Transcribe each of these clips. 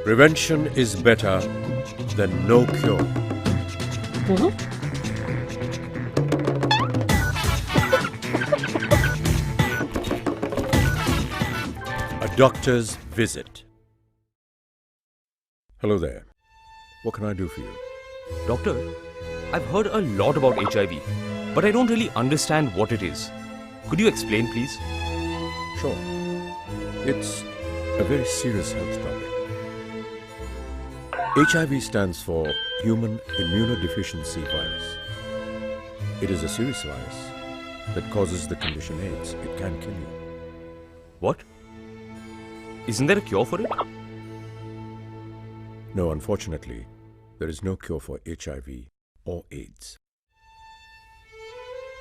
Prevention is better than no cure. A doctor's visit. Hello there. What can I do for you? Doctor, I've heard a lot about HIV, but I don't really understand what it is. Could you explain, please? Sure. It's a very serious health topic. HIV stands for Human Immunodeficiency Virus. It is a serious virus that causes the condition AIDS. It can kill you. What? Isn't there a cure for it? No, unfortunately, there is no cure for HIV or AIDS.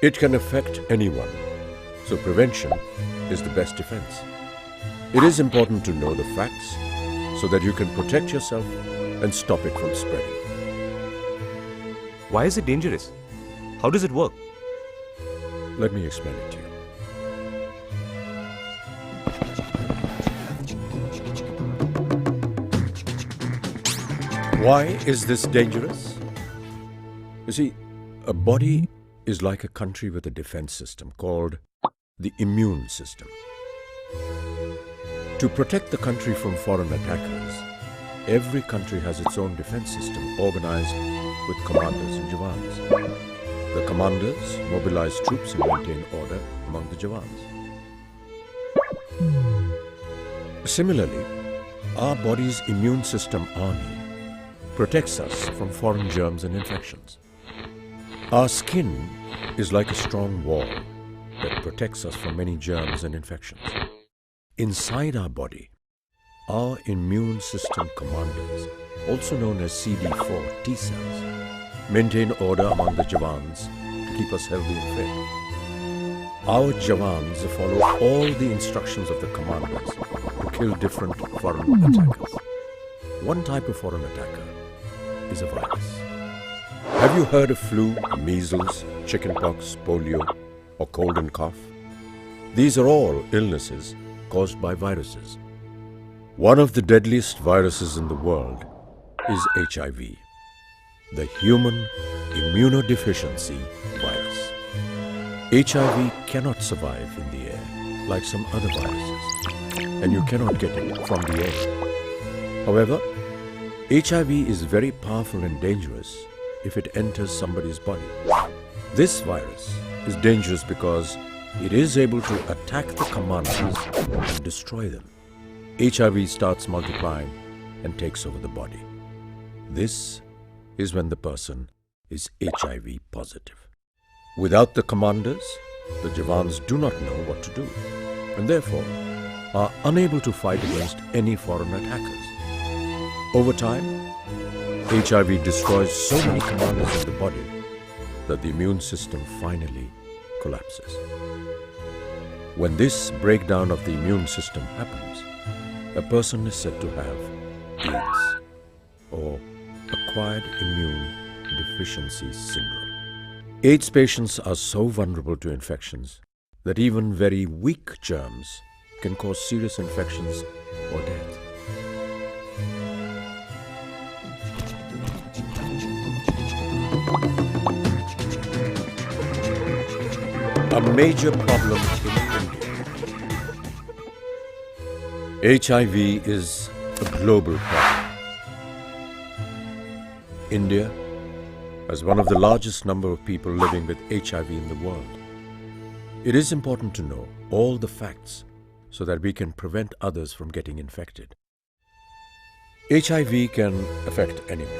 It can affect anyone, so prevention is the best defense. It is important to know the facts so that you can protect yourself and stop it from spreading. Why is it dangerous? How does it work? Let me explain it to you. Why is this dangerous? You see, a body is like a country with a defense system called the immune system. To protect the country from foreign attackers, every country has its own defense system organized with commanders and jawans. The commanders mobilize troops and maintain order among the jawans. Similarly, our body's immune system army protects us from foreign germs and infections. Our skin is like a strong wall that protects us from many germs and infections. Inside our body, our immune system commanders, also known as CD4 T cells, maintain order among the jawans to keep us healthy and fit. Our jawans follow all the instructions of the commanders to kill different foreign attackers. One type of foreign attacker is a virus. Have you heard of flu, measles, chickenpox, polio, or cold and cough? These are all illnesses caused by viruses. One of the deadliest viruses in the world is HIV, the Human Immunodeficiency Virus. HIV cannot survive in the air like some other viruses, and you cannot get it from the air. However, HIV is very powerful and dangerous if it enters somebody's body. This virus is dangerous because it is able to attack the commanders and destroy them. HIV starts multiplying and takes over the body. This is when the person is HIV positive. Without the commanders, the jawans do not know what to do and therefore are unable to fight against any foreign attackers. Over time, HIV destroys so many commanders in the body that the immune system finally collapses. When this breakdown of the immune system happens, a person is said to have AIDS, or acquired immune deficiency syndrome. AIDS patients are so vulnerable to infections that even very weak germs can cause serious infections or death. A major problem in India. HIV is a global problem. India has one of the largest number of people living with HIV in the world. It is important to know all the facts so that we can prevent others from getting infected. HIV can affect anyone,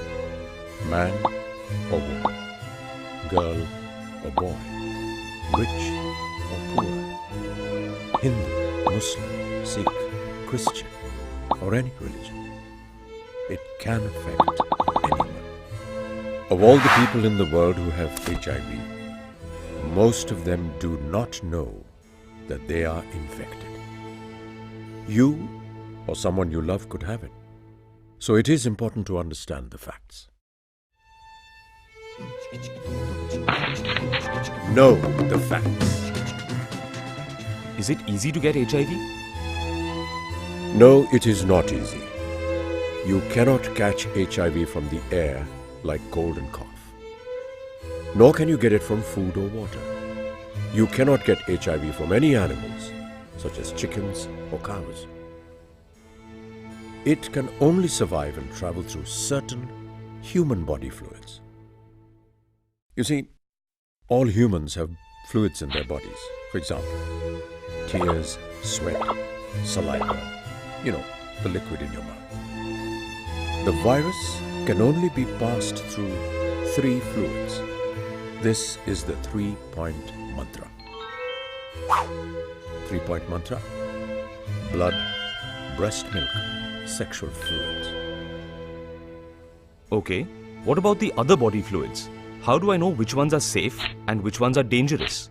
man or woman, girl or boy, rich or poor, Hindu, Muslim, Sikh, Christian, or any religion. It can affect anyone. Of all the people in the world who have HIV, most of them do not know that they are infected. You or someone you love could have it. So it is important to understand the facts. Know the facts. Is it easy to get HIV? No, it is not easy. You cannot catch HIV from the air like cold and cough. Nor can you get it from food or water. You cannot get HIV from any animals, such as chickens or cows. It can only survive and travel through certain human body fluids. You see, all humans have fluids in their bodies. For example, tears, sweat, saliva, the liquid in your mouth. The virus can only be passed through 3 fluids. This is the 3-point mantra. 3-point mantra: blood, breast milk, sexual fluids. Okay, what about the other body fluids? How do I know which ones are safe and which ones are dangerous?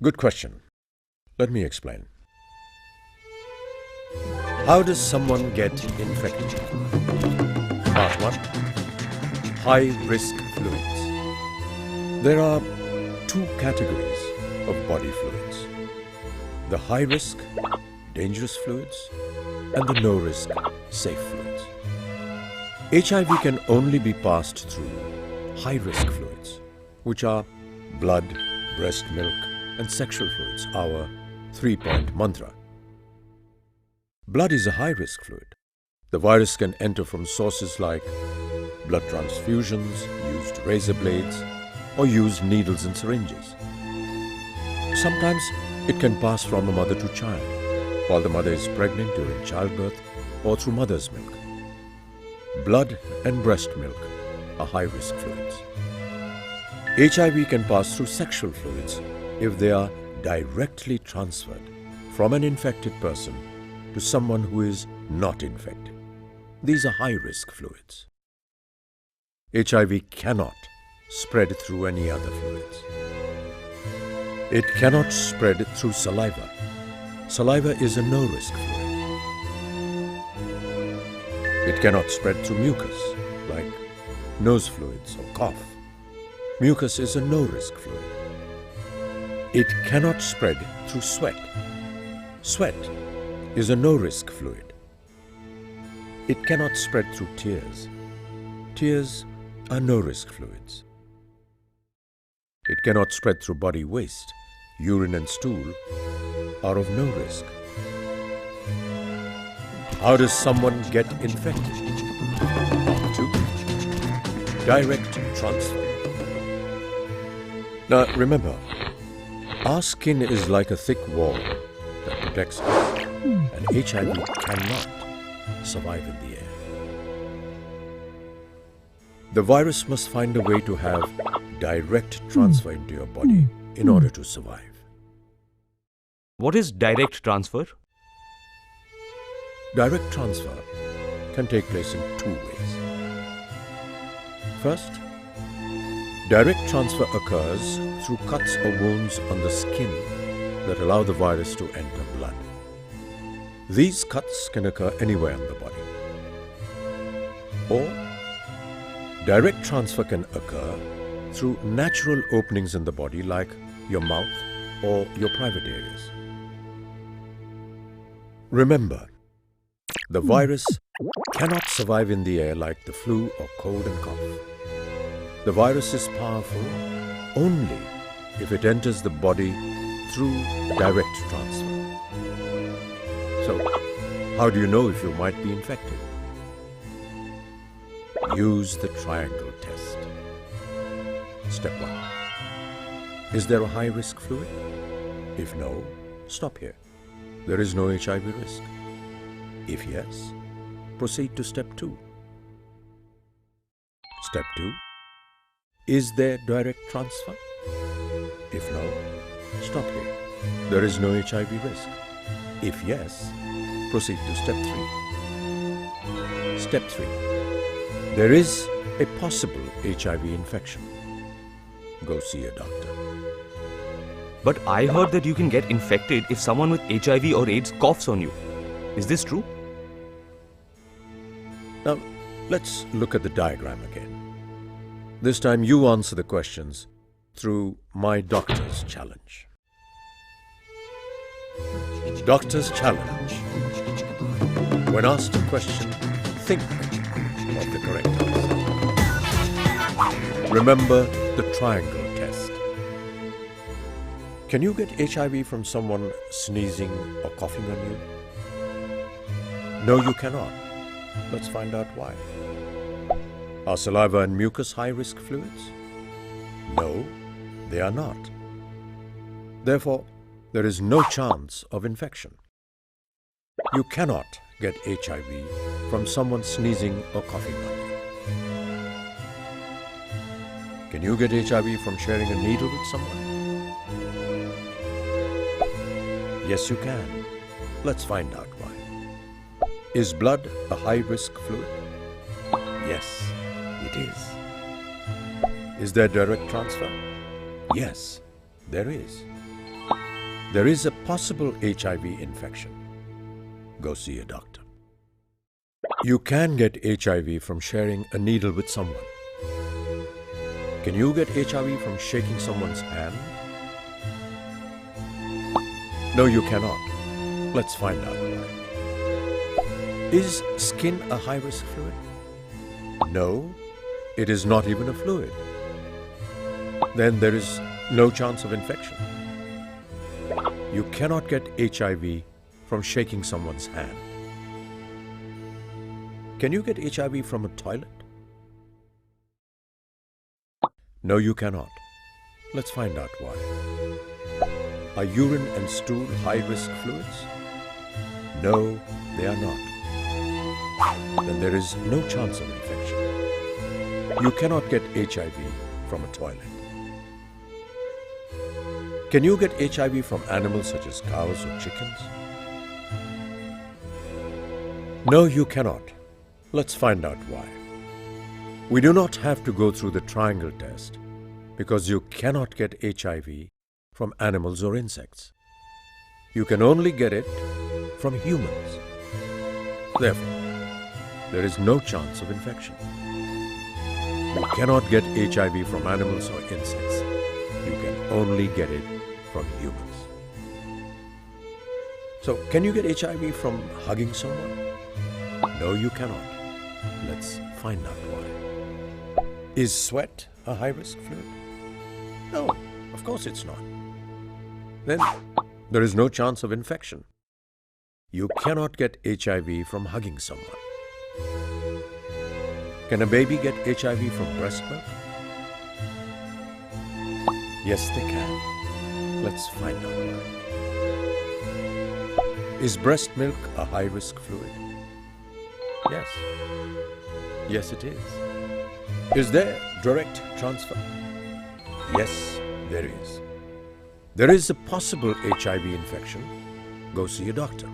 Good question. Let me explain. How does someone get infected? Part 1. High-risk fluids. There are 2 categories of body fluids: the high-risk, dangerous fluids, and the no-risk, safe fluids. HIV can only be passed through high-risk fluids, which are blood, breast milk, and sexual fluids, our 3-point mantra. Blood is a high-risk fluid. The virus can enter from sources like blood transfusions, used razor blades, or used needles and syringes. Sometimes it can pass from a mother to child, while the mother is pregnant during childbirth, or through mother's milk. Blood and breast milk are high-risk fluids. HIV can pass through sexual fluids if they are directly transferred from an infected person to someone who is not infected. These are high-risk fluids. HIV cannot spread through any other fluids. It cannot spread through saliva. Saliva is a no-risk fluid. It cannot spread through mucus, like nose fluids or cough. Mucus is a no-risk fluid. It cannot spread through sweat. Sweat is a no-risk fluid. It cannot spread through tears. Tears are no-risk fluids. It cannot spread through body waste. Urine and stool are of no risk. How does someone get infected? Part 2. Direct transfer. Now remember, our skin is like a thick wall that protects us, and HIV cannot survive in the air. The virus must find a way to have direct transfer into your body in order to survive. What is direct transfer? Direct transfer can take place in 2 ways. First, direct transfer occurs through cuts or wounds on the skin that allow the virus to enter blood. These cuts can occur anywhere in the body. Or, direct transfer can occur through natural openings in the body like your mouth or your private areas. Remember, the virus cannot survive in the air like the flu or cold and cough. The virus is powerful only if it enters the body through direct transfer. So, how do you know if you might be infected? Use the triangle test. Step 1. Is there a high-risk fluid? If no, stop here. There is no HIV risk. If yes, proceed to step 2. Step 2. Is there direct transfer? If no, stop here. There is no HIV risk. If yes, proceed to step 3. Step 3. There is a possible HIV infection. Go see a doctor. But I heard that you can get infected if someone with HIV or AIDS coughs on you. Is this true? Now, let's look at the diagram again. This time you answer the questions through my doctor's challenge. Doctor's challenge. When asked a question, think of the correct answer. Remember the triangle test. Can you get HIV from someone sneezing or coughing on you? No, you cannot. Let's find out why. Are saliva and mucus high-risk fluids? No, they are not. Therefore, there is no chance of infection. You cannot get HIV from someone sneezing or coughing on you. Can you get HIV from sharing a needle with someone? Yes, you can. Let's find out why. Is blood a high-risk fluid? Yes, it is. Is there direct transfer? Yes, there is. There is a possible HIV infection. Go see a doctor. You can get HIV from sharing a needle with someone. Can you get HIV from shaking someone's hand? No, you cannot. Let's find out why. Is skin a high-risk fluid? No, it is not even a fluid. Then there is no chance of infection. You cannot get HIV from shaking someone's hand. Can you get HIV from a toilet? No, you cannot. Let's find out why. Are urine and stool high-risk fluids? No, they are not. Then there is no chance of infection. You cannot get HIV from a toilet. Can you get HIV from animals such as cows or chickens? No, you cannot. Let's find out why. We do not have to go through the triangle test because you cannot get HIV from animals or insects. You can only get it from humans. Therefore, there is no chance of infection. You cannot get HIV from animals or insects. You can only get it from humans. So, can you get HIV from hugging someone? No, you cannot. Let's find out why. Is sweat a high-risk fluid? No, of course it's not. Then there is no chance of infection. You cannot get HIV from hugging someone. Can a baby get HIV from breast milk? Yes, they can. Let's find out why. Is breast milk a high-risk fluid? Yes. Yes, it is. Is there direct transfer? Yes, there is. There is a possible HIV infection. Go see a doctor.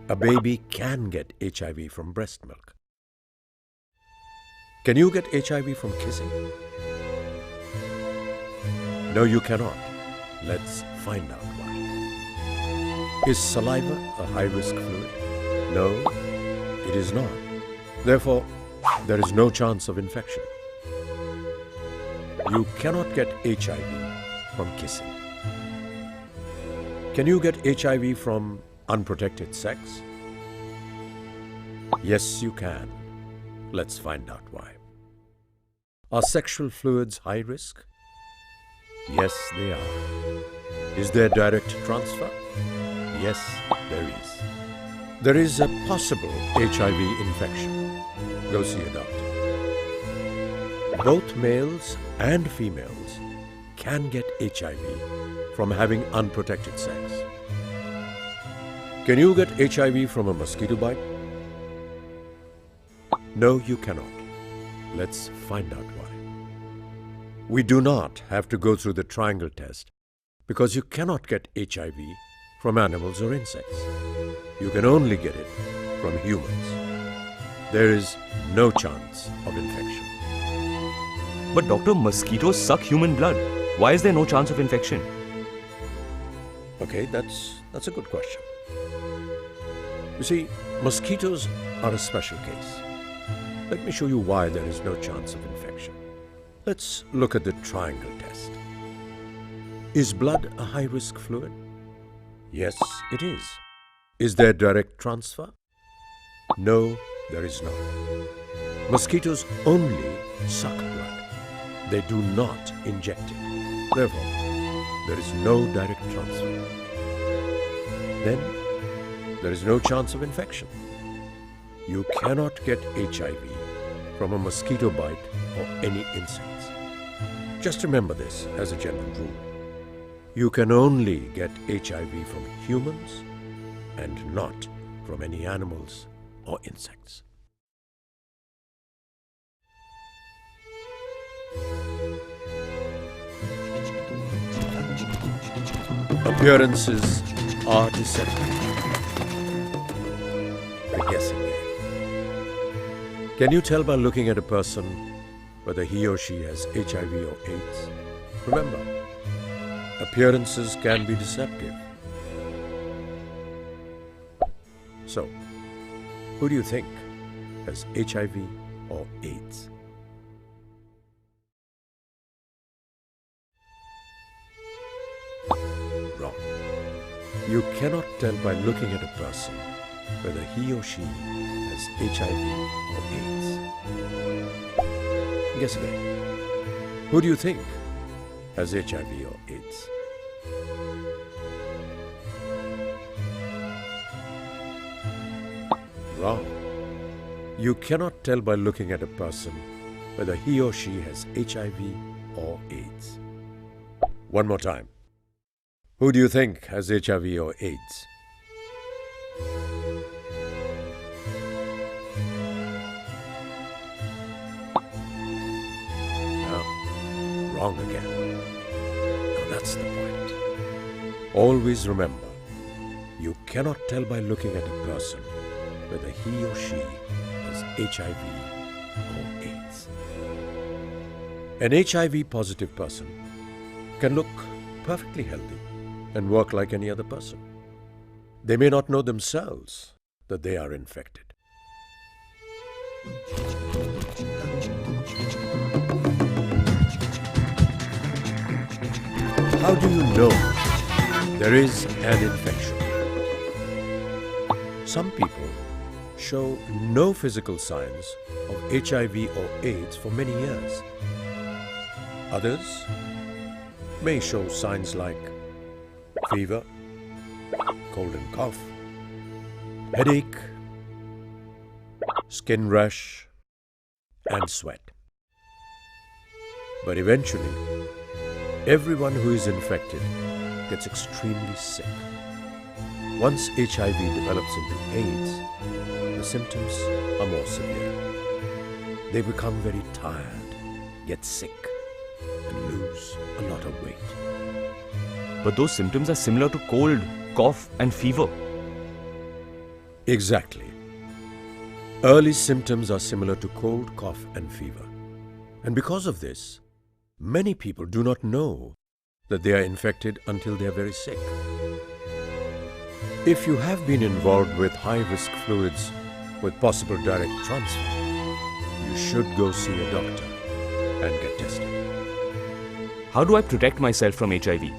A baby can get HIV from breast milk. Can you get HIV from kissing? No, you cannot. Let's find out why. Is saliva a high-risk fluid? No, it is not. Therefore, there is no chance of infection. You cannot get HIV from kissing. Can you get HIV from unprotected sex? Yes, you can. Let's find out why. Are sexual fluids high risk? Yes, they are. Is there direct transfer? Yes, there is. There is a possible HIV infection. Go see a doctor. Both males and females can get HIV from having unprotected sex. Can you get HIV from a mosquito bite? No, you cannot. Let's find out why. We do not have to go through the triangle test because you cannot get HIV from animals or insects. You can only get it from humans. There is no chance of infection. But doctor, mosquitoes suck human blood. Why is there no chance of infection? Okay, that's a good question. You see, mosquitoes are a special case. Let me show you why there is no chance of infection. Let's look at the triangle test. Is blood a high-risk fluid? Yes, it is. Is there direct transfer? No, There is none. Mosquitoes only suck blood. They do not inject it. Therefore, there is no direct transfer. Then, there is no chance of infection. You cannot get HIV from a mosquito bite or any insects. Just remember this as a general rule. You can only get HIV from humans and not from any animals or insects. Appearances are deceptive. The guessing game. Can you tell by looking at a person whether he or she has HIV or AIDS? Remember, appearances can be deceptive. So, who do you think has HIV or AIDS? Wrong. You cannot tell by looking at a person whether he or she has HIV or AIDS. Guess again. Who do you think has HIV or AIDS? Wrong. You cannot tell by looking at a person whether he or she has HIV or AIDS. One more time. Who do you think has HIV or AIDS? No, wrong again. Now that's the point. Always remember, you cannot tell by looking at a person whether he or she has HIV or AIDS. An HIV positive person can look perfectly healthy and work like any other person. They may not know themselves that they are infected. How do you know there is an infection? Some people show no physical signs of HIV or AIDS for many years. Others may show signs like fever, cold and cough, headache, skin rash, and sweat. But eventually, everyone who is infected gets extremely sick. Once HIV develops into AIDS, the symptoms are more severe. They become very tired, get sick, and lose a lot of weight. But those symptoms are similar to cold, cough, and fever. Exactly. Early symptoms are similar to cold, cough, and fever. And because of this, many people do not know that they are infected until they are very sick. If you have been involved with high-risk fluids with possible direct transfer, you should go see a doctor and get tested. How do I protect myself from HIV?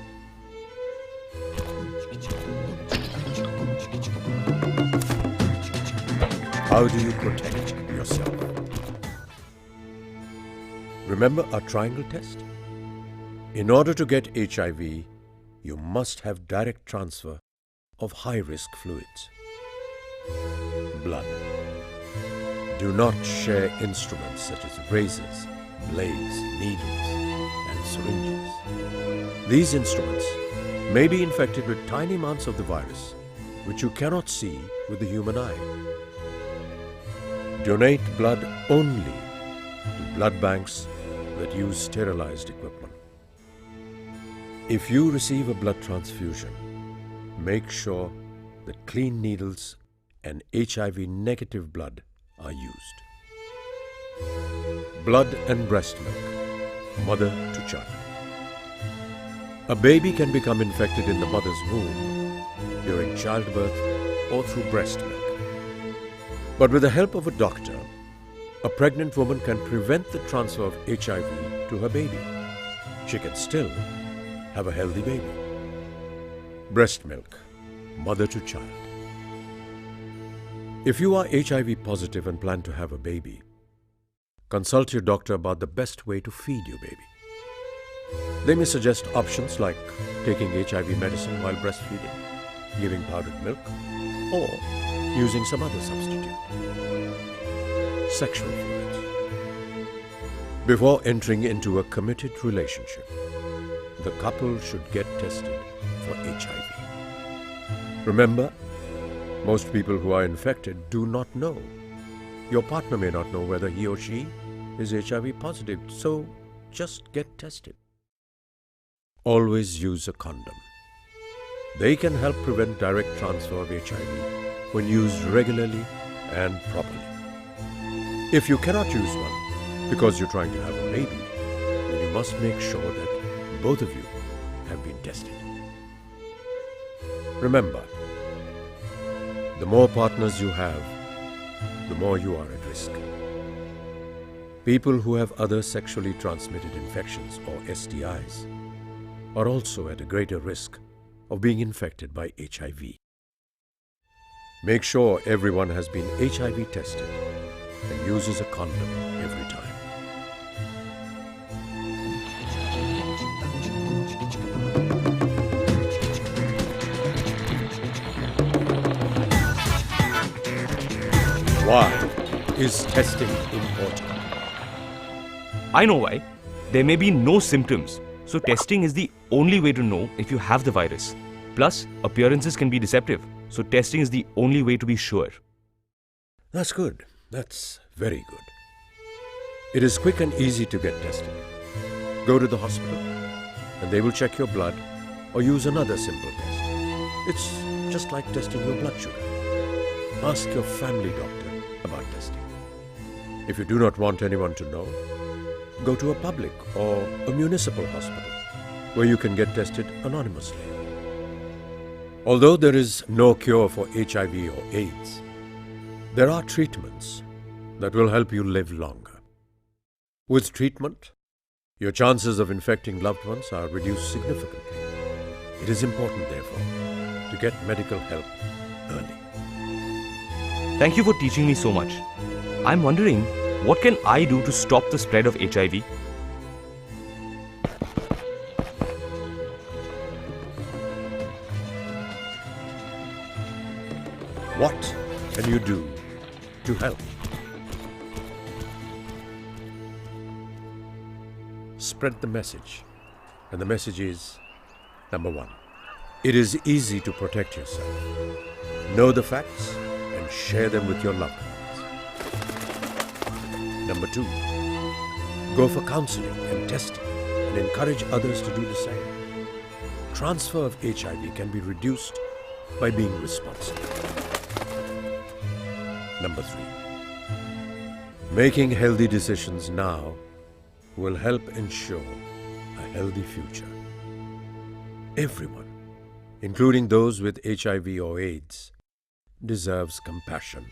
How do you protect yourself? Remember our triangle test? In order to get HIV, you must have direct transfer of high-risk fluids. Blood. Do not share instruments such as razors, blades, needles, and syringes. These instruments may be infected with tiny amounts of the virus, which you cannot see with the human eye. Donate blood only to blood banks that use sterilized equipment. If you receive a blood transfusion, make sure that clean needles and HIV-negative blood are used. Blood and breast milk, mother to child. A baby can become infected in the mother's womb during childbirth or through breast milk. But with the help of a doctor, a pregnant woman can prevent the transfer of HIV to her baby. She can still have a healthy baby. Breast milk, mother to child. If you are HIV positive and plan to have a baby, consult your doctor about the best way to feed your baby. They may suggest options like taking HIV medicine while breastfeeding, giving powdered milk, or using some other substitute. Sexual fluids. Before entering into a committed relationship, the couple should get tested for HIV. Remember, most people who are infected do not know. Your partner may not know whether he or she is HIV positive, so just get tested. Always use a condom. They can help prevent direct transfer of HIV when used regularly and properly. If you cannot use one because you're trying to have a baby, then you must make sure that both of you have been tested. Remember, the more partners you have, the more you are at risk. People who have other sexually transmitted infections or STIs are also at a greater risk of being infected by HIV. Make sure everyone has been HIV tested and uses a condom every time. Why is testing important? I know why. There may be no symptoms, so testing is the only way to know if you have the virus. Plus, appearances can be deceptive, so testing is the only way to be sure. That's good. That's very good. It is quick and easy to get tested. Go to the hospital and they will check your blood or use another simple test. It's just like testing your blood sugar. Ask your family doctor about testing. If you do not want anyone to know, go to a public or a municipal hospital where you can get tested anonymously. Although there is no cure for HIV or AIDS, there are treatments that will help you live longer. With treatment, your chances of infecting loved ones are reduced significantly. It is important, therefore, to get medical help early. Thank you for teaching me so much. I'm wondering, what can I do to stop the spread of HIV? What can you do to help? Spread the message. And the message is, number one, it is easy to protect yourself. Know the facts and share them with your loved ones. Number two, go for counseling and testing and encourage others to do the same. Transfer of HIV can be reduced by being responsible. Number three, making healthy decisions now will help ensure a healthy future. Everyone, including those with HIV or AIDS, deserves compassion.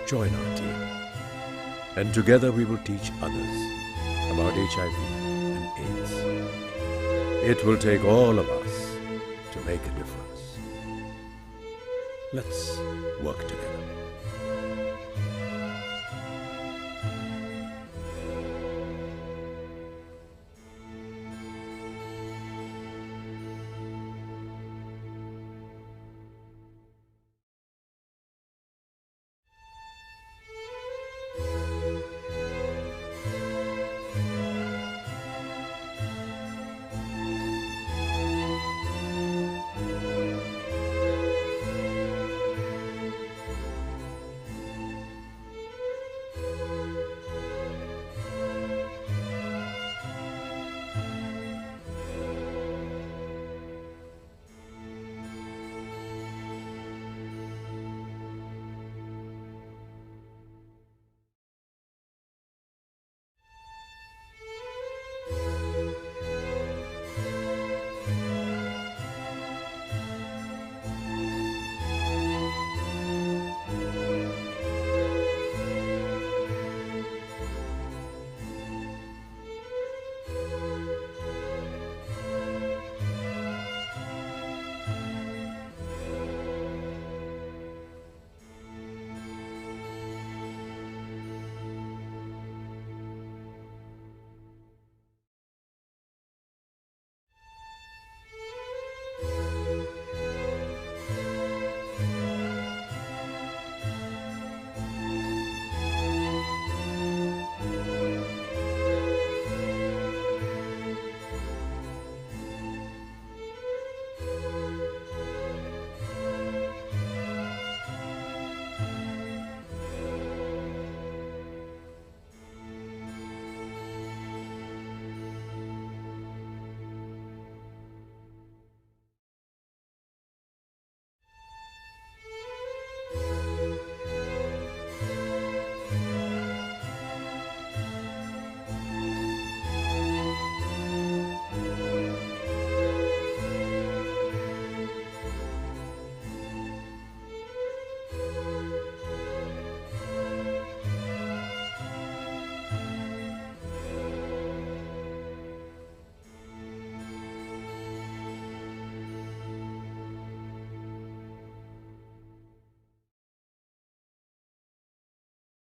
Join our team, and together we will teach others about HIV and AIDS. It will take all of us to make a difference. Let's work together.